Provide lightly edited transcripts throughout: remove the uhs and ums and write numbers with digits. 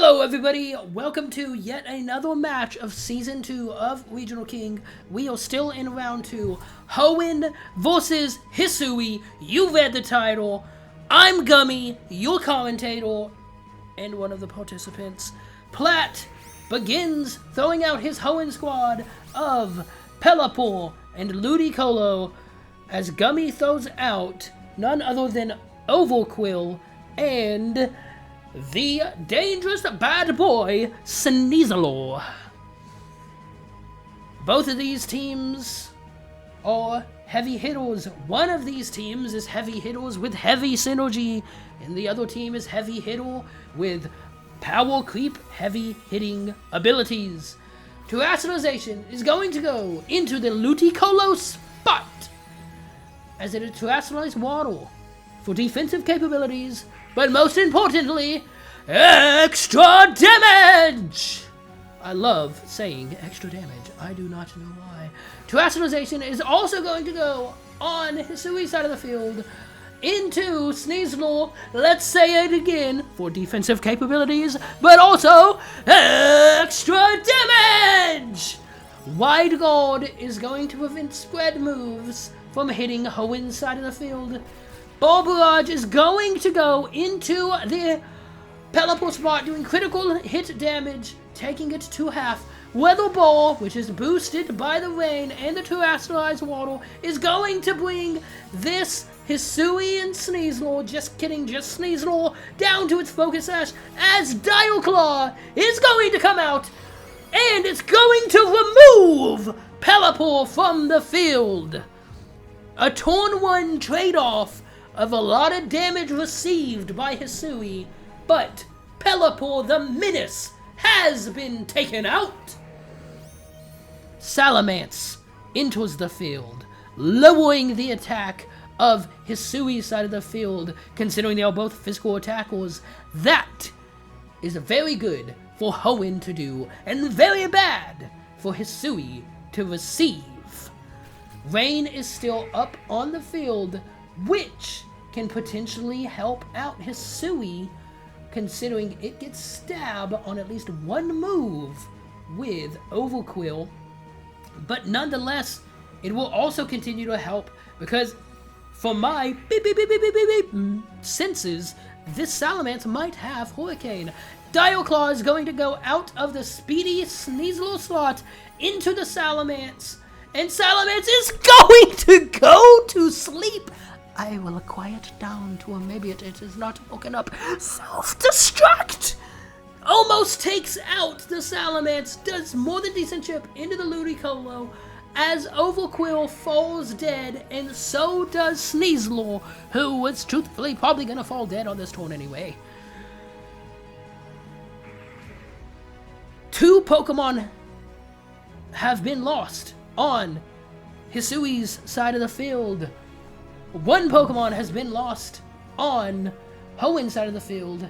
Hello everybody, welcome to yet another match of Season 2 of Regional King. We are still in round 2. Hoenn versus Hisui. You've had the title. I'm Gummy, your commentator, and one of the participants. Plat begins throwing out his Hoenn squad of Plat and Ludicolo as Gummy throws out none other than Overquill and the dangerous bad boy, Sneasel. Both of these teams are heavy hitters. One of these teams is heavy hitters with heavy synergy, and the other team is heavy hitter with power creep heavy hitting abilities. Terrestrialization is going to go into the Ludicolo spot as it is terrestrialized water for defensive capabilities, but most importantly, extra damage! I love saying extra damage. I do not know why. Terrestrialization is also going to go on Hisui's side of the field into Sneasel. Let's say it again for defensive capabilities, but also extra damage! Wide guard is going to prevent spread moves from hitting Hoenn's side of the field. Ball Barrage is going to go into the Plat spot, doing critical hit damage, taking it to half. Weather Ball, which is boosted by the rain and the terrestrialized water, is going to bring this Hisui and Sneasel, just Sneasel, down to its focus sash as Dial Claw is going to come out, and it's going to remove Plat from the field. A turn 1 trade-off of a lot of damage received by Hisui, but Plat the Menace has been taken out. Salamence enters the field, lowering the attack of Hisui's side of the field, considering they are both physical attackers. That is very good for Hoenn to do, and very bad for Hisui to receive. Rain is still up on the field, which can potentially help out Hisui, considering it gets stabbed on at least one move with Overquill. But nonetheless, it will also continue to help because for my senses, this Salamence might have Hurricane. Dial Claw is going to go out of the speedy Sneasel slot into the Salamence, and Salamence is going to go to sleep. I will quiet down to a maybe it is not woken up. Self-destruct! Almost takes out the Salamence, does more than decent chip into the Ludicolo as Overquill falls dead, and so does Sneasel, who was truthfully probably gonna fall dead on this turn anyway. 2 Pokemon have been lost on Hisui's side of the field. 1 Pokemon has been lost on Hoenn's side of the field,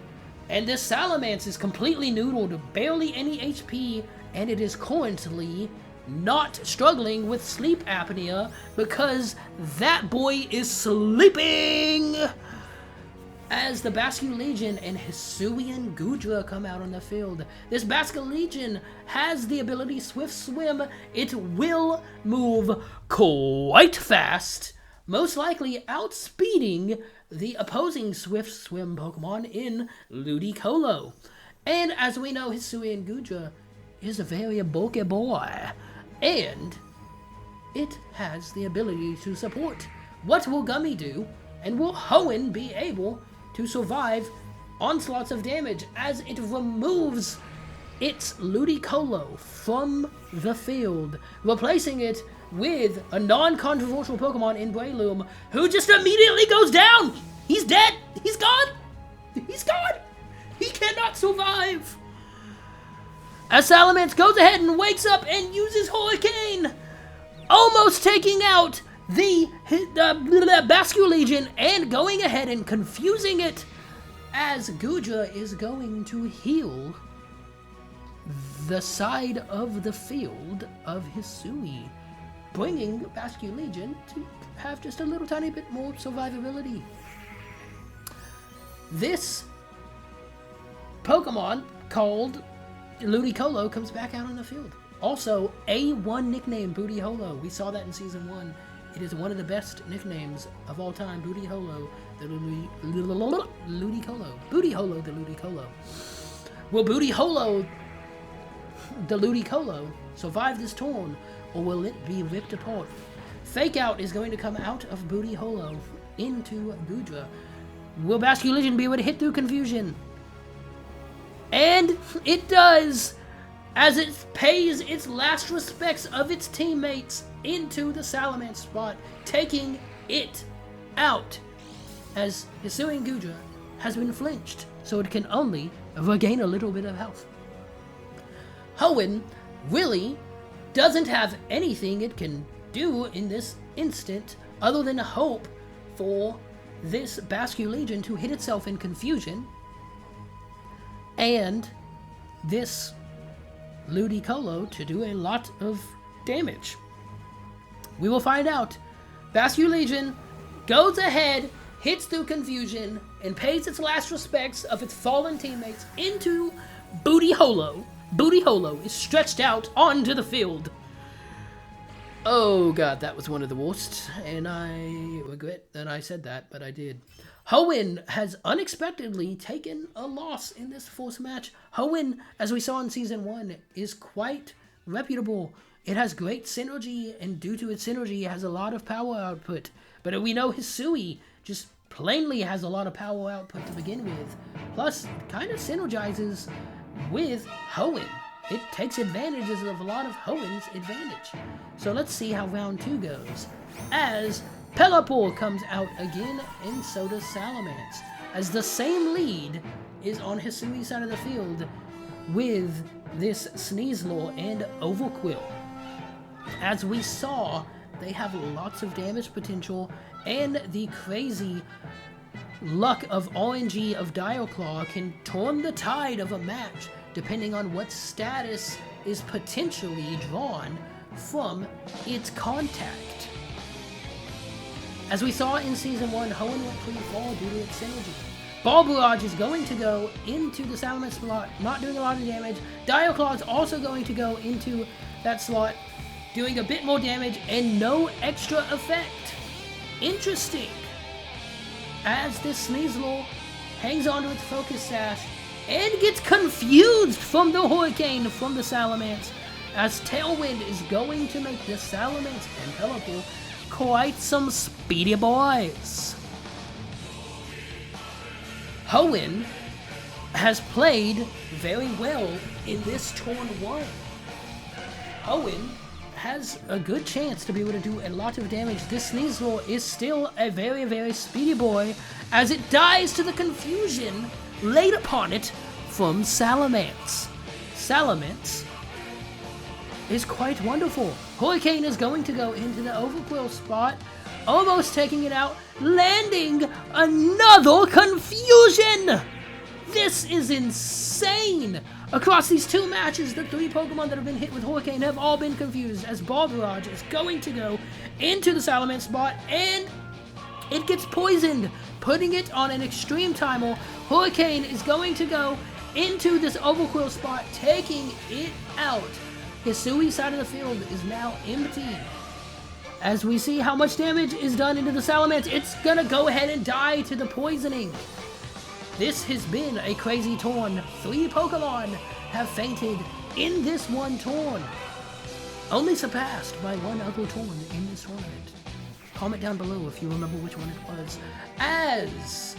and this Salamence is completely noodled, barely any HP, and it is currently not struggling with sleep apnea because that boy is sleeping! As the Basculegion and Hisuian Goodra come out on the field. This Basculegion has the ability Swift Swim. It will move quite fast, most likely outspeeding the opposing Swift Swim Pokemon in Ludicolo. And as we know, Hisuian Goodra is a very bulky boy, and it has the ability to support. What will Gummy do, and will Hoenn be able to survive onslaughts of damage as it removes its Ludicolo from the field, replacing it with a non-controversial Pokemon in Breloom, who just immediately goes down! He's dead! He's gone! He's gone! He cannot survive! As Salamence goes ahead and wakes up and uses Hurricane, almost taking out the Basculegion and going ahead and confusing it as Goodra is going to heal the side of the field of Hisui, bringing Basculegion to have just a little tiny bit more survivability. This Pokemon called Ludicolo comes back out on the field. Also, A1 nickname, Booty Holo. We saw that in Season 1. It is one of the best nicknames of all time. Booty Holo, the Ludicolo. Booty Holo, the Ludicolo. Will Booty Holo, the Ludicolo, survive this torn, or will it be ripped apart? Fake Out is going to come out of Booty Holo into Goodra. Will Basculegion be able to hit through Confusion? And it does, as it pays its last respects of its teammates into the Salamence spot, taking it out, as Hisui and Goodra has been flinched, so it can only regain a little bit of health. Hoenn really doesn't have anything it can do in this instant other than hope for this Basculegion to hit itself in Confusion and this Ludicolo to do a lot of damage. We will find out. Basculegion goes ahead, hits through Confusion, and pays its last respects of its fallen teammates into Booty Holo. Booty Holo is stretched out onto the field. Oh god, that was one of the worst, and I regret that I said that, but I did. Hoenn has unexpectedly taken a loss in this first match. Hoenn, as we saw in Season 1, is quite reputable. It has great synergy, and due to its synergy, it has a lot of power output. But we know Hisui just plainly has a lot of power output to begin with. Plus, it kind of synergizes with Hoenn. It takes advantages of a lot of Hoenn's advantage. So let's see how round 2 goes. As Pelipper comes out again, and so does Salamence. As the same lead is on Hisui's side of the field with this Sneaselaw and Overquill. As we saw, they have lots of damage potential, and the crazy luck of RNG of Dialclaw can turn the tide of a match depending on what status is potentially drawn from its contact. As we saw in Season 1, Hoenn went pretty far due to its synergy. Ball Barrage is going to go into the Salamence slot, not doing a lot of damage. Dialclaw is also going to go into that slot, doing a bit more damage and no extra effect. Interesting. As this Sneaselaw hangs onto its Focus Sash and gets confused from the Hurricane from the Salamence, as Tailwind is going to make the Salamence and Pelipper quite some speedy boys. Hoenn has played very well in this Turn 1. Hoenn has a good chance to be able to do a lot of damage. This Sneaselaw is still a very, very speedy boy, as it dies to the confusion laid upon it from Salamence. Salamence is quite wonderful. Hurricane is going to go into the Overquill spot, almost taking it out, landing another confusion! This is insane! Across these 2 matches, the 3 Pokemon that have been hit with Hurricane have all been confused, as Ball Barrage is going to go into the Salamence spot, and it gets poisoned, putting it on an extreme timer. Hurricane is going to go into this Overquill spot, taking it out. Hisui's side of the field is now empty. As we see how much damage is done into the Salamence, it's gonna go ahead and die to the poisoning. This has been a crazy turn. 3 Pokemon have fainted in this one turn, only surpassed by one other turn in this tournament. Comment down below if you remember which one it was. As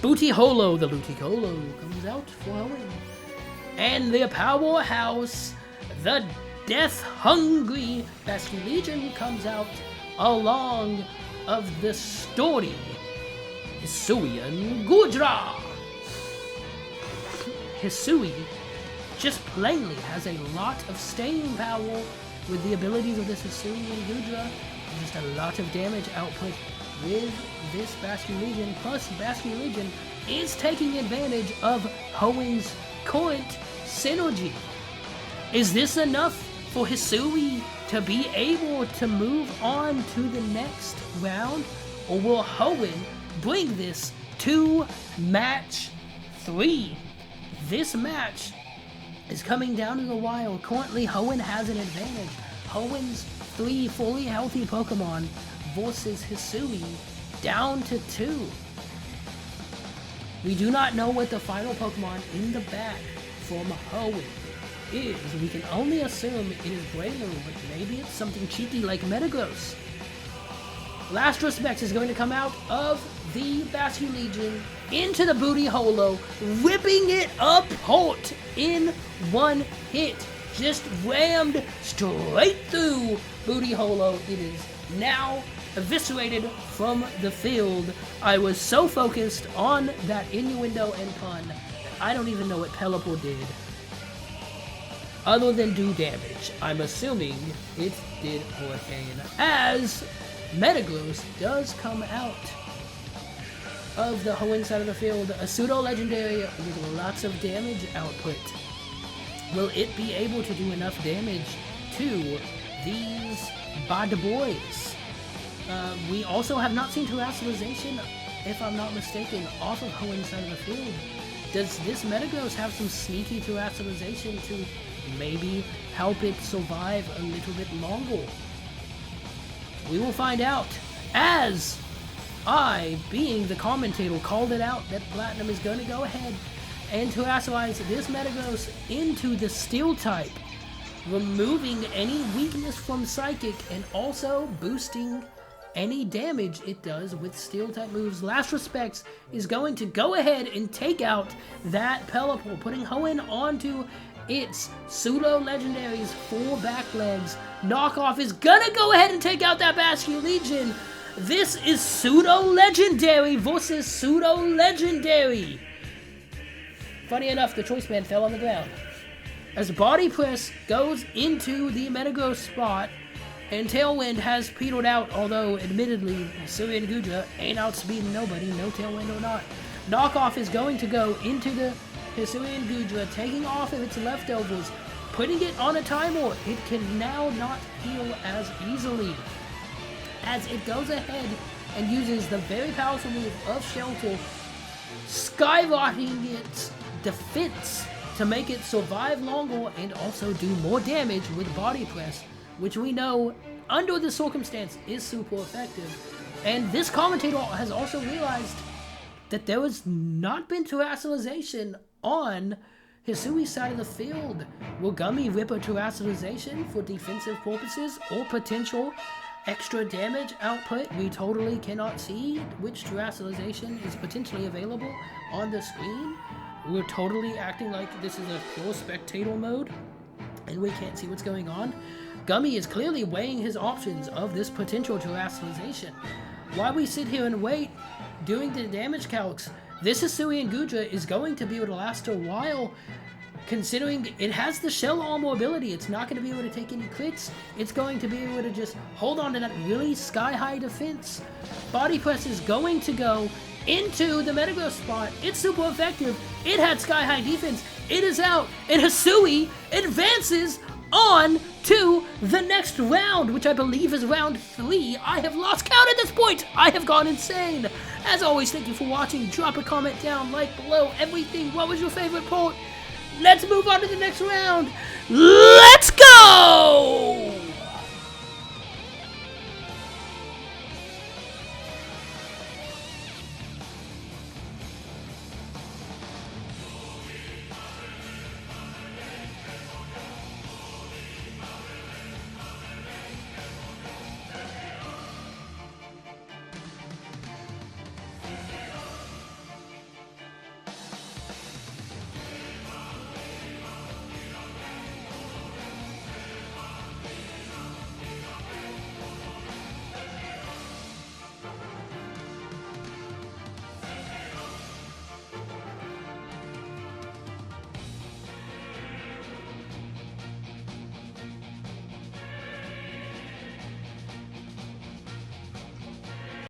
Booty Holo, the Ludicolo, comes out for Hoenn. And the powerhouse, the death-hungry Basculegion, comes out along of the sturdy Hisui and Goodra. Hisui just plainly has a lot of staying power with the abilities of this Hisui and Goodra. Just a lot of damage output with this Basculegion. Plus, Basculegion is taking advantage of Hoenn's current synergy. Is this enough for Hisui to be able to move on to the next round? Or will Hoenn bring this to match 3? This match is coming down to the wire. Currently, Hoenn has an advantage. Hoenn's 3 fully healthy Pokemon versus Hisui down to 2. We do not know what the final Pokemon in the back from Hoenn is. We can only assume it is Breloom, but maybe it's something cheeky like Metagross. Last Respects is going to come out of the Bastion Legion into the Booty Holo, ripping it apart in one hit. Just rammed straight through Booty Holo. It is now eviscerated from the field. I was so focused on that innuendo and pun that I don't even know what Pelipper did other than do damage. I'm assuming it did Hurricane, as Metagross does come out of the Hoenn side of the field, a pseudo-legendary with lots of damage output. Will it be able to do enough damage to these bad boys? We also have not seen Terastallization, if I'm not mistaken, off of Hoenn side of the field. Does this Metagross have some sneaky Terastallization to maybe help it survive a little bit longer? We will find out, as I, being the commentator, called it out that Platinum is going to go ahead and Terastallize this Metagross into the Steel type, removing any weakness from Psychic and also boosting any damage it does with Steel type moves. Last Respects is going to go ahead and take out that Pelipper, putting Hoenn onto its pseudo-legendary's 4 back legs. Knockoff is gonna go ahead and take out that Bastion Legion. This is pseudo-legendary versus pseudo-legendary. Funny enough, the Choice Band fell on the ground. As Body Press goes into the Metagross spot, and Tailwind has petered out, although admittedly, Hisui and Gudra ain't outspeeding nobody, no Tailwind or not. Knockoff is going to go into the Hisui and Gudra, taking off of its leftovers, putting it on a timer. It can now not heal as easily, as it goes ahead and uses the very powerful move of Shelter, skyrocketing its defense to make it survive longer and also do more damage with Body Press, which we know, under the circumstance, is super effective. And this commentator has also realized that there has not been Terastallization on Hisui's side of the field. Will Gummy rip a Terastallization for defensive purposes or potential extra damage output? We totally cannot see which Terastallization is potentially available on the screen. We're totally acting like this is a pure spectator mode, and we can't see what's going on. Gummy is clearly weighing his options of this potential Terastallization. While we sit here and wait, doing the damage calcs, this Hisui and Gudra is going to be able to last a while, considering it has the Shell Armor ability. It's not going to be able to take any crits. It's going to be able to just hold on to that really sky-high defense. Body Press is going to go into the Metagross spot. It's super effective. It had sky-high defense. It is out, and Hisui advances on to the next round, which I believe is round 3. I have lost count at this point. I have gone insane. As always, thank you for watching. Drop a comment down, like below, everything. What was your favorite part? Let's move on to the next round. Let's go!